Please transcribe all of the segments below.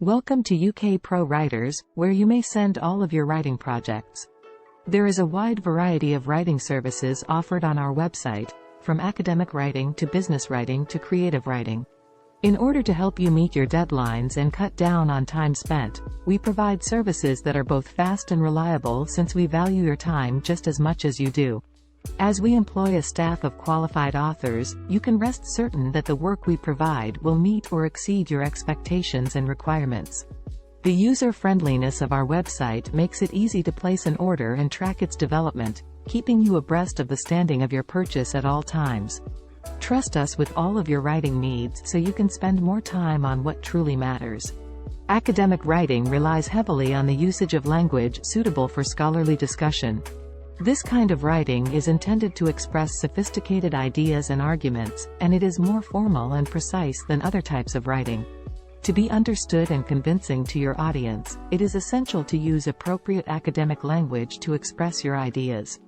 Welcome to UK Pro Writers, where you may send all of your writing projects. There is a wide variety of writing services offered on our website, from academic writing to business writing to creative writing. In order to help you meet your deadlines and cut down on time spent, we provide services that are both fast and reliable since we value your time just as much as you do. As we employ a staff of qualified authors, you can rest certain that the work we provide will meet or exceed your expectations and requirements. The user-friendliness of our website makes it easy to place an order and track its development, keeping you abreast of the standing of your purchase at all times. Trust us with all of your writing needs so you can spend more time on what truly matters. Academic writing relies heavily on the usage of language suitable for scholarly discussion. This kind of writing is intended to express sophisticated ideas and arguments, and it is more formal and precise than other types of writing. To be understood and convincing to your audience, it is essential to use appropriate academic language to express your ideas.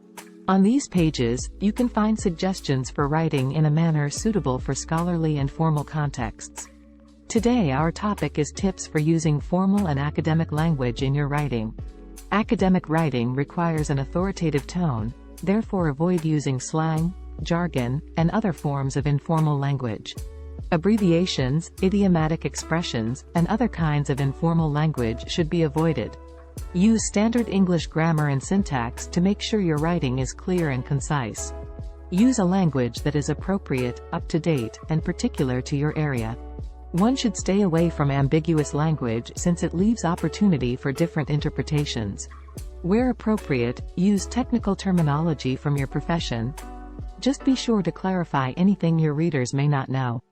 On these pages, you can find suggestions for writing in a manner suitable for scholarly and formal contexts. Today our topic is tips for using formal and academic language in your writing. Academic writing requires an authoritative tone, therefore avoid using slang, jargon, and other forms of informal language. Abbreviations, idiomatic expressions, and other kinds of informal language should be avoided. Use standard English grammar and syntax to make sure your writing is clear and concise. Use a language that is appropriate, up-to-date, and particular to your area. One should stay away from ambiguous language since it leaves opportunity for different interpretations. Where appropriate, use technical terminology from your profession. Just be sure to clarify anything your readers may not know.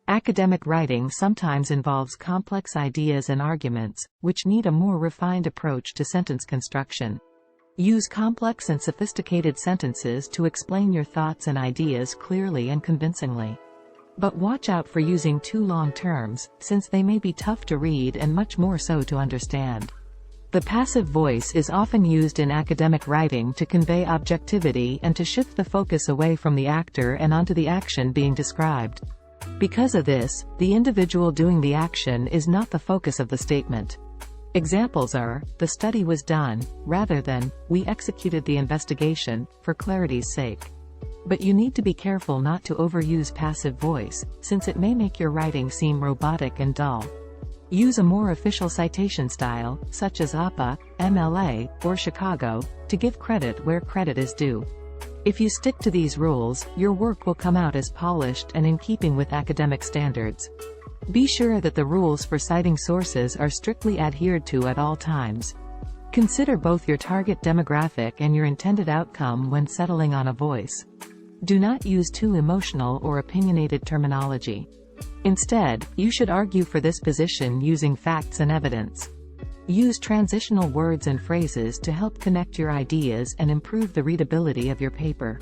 Academic writing sometimes involves complex ideas and arguments, which need a more refined approach to sentence construction. Use complex and sophisticated sentences to explain your thoughts and ideas clearly and convincingly. But watch out for using too long terms, since they may be tough to read and much more so to understand. The passive voice is often used in academic writing to convey objectivity and to shift the focus away from the actor and onto the action being described. Because of this, the individual doing the action is not the focus of the statement. Examples are, "The study was done," rather than, "We executed the investigation," for clarity's sake. But you need to be careful not to overuse passive voice, since it may make your writing seem robotic and dull. Use a more official citation style, such as APA, MLA, or Chicago, to give credit where credit is due. If you stick to these rules, your work will come out as polished and in keeping with academic standards. Be sure that the rules for citing sources are strictly adhered to at all times. Consider both your target demographic and your intended outcome when settling on a voice. Do not use too emotional or opinionated terminology. Instead, you should argue for this position using facts and evidence. Use transitional words and phrases to help connect your ideas and improve the readability of your paper.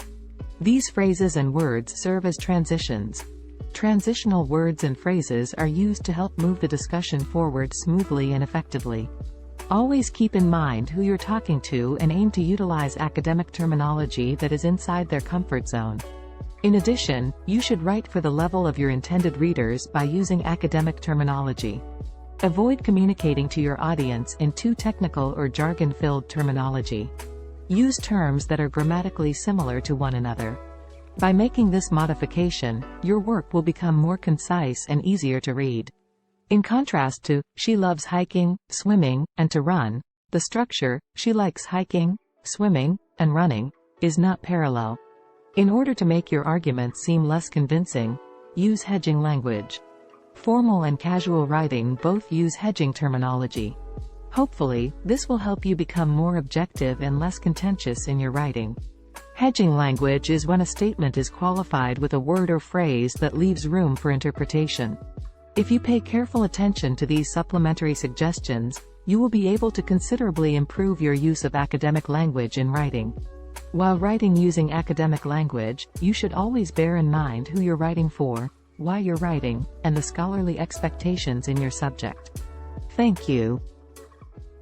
These phrases and words serve as transitions. Transitional words and phrases are used to help move the discussion forward smoothly and effectively. Always keep in mind who you're talking to and aim to utilize academic terminology that is inside their comfort zone. In addition, you should write for the level of your intended readers by using academic terminology. Avoid communicating to your audience in too technical or jargon-filled terminology. Use terms that are grammatically similar to one another. By making this modification, your work will become more concise and easier to read. In contrast to, "She loves hiking, swimming, and to run," the structure, "She likes hiking, swimming, and running," is not parallel. In order to make your argument seem less convincing, use hedging language. Formal and casual writing both use hedging terminology. Hopefully, this will help you become more objective and less contentious in your writing. Hedging language is when a statement is qualified with a word or phrase that leaves room for interpretation. If you pay careful attention to these supplementary suggestions, you will be able to considerably improve your use of academic language in writing. While writing using academic language, you should always bear in mind who you're writing for, why you're writing, and the scholarly expectations in your subject. Thank you.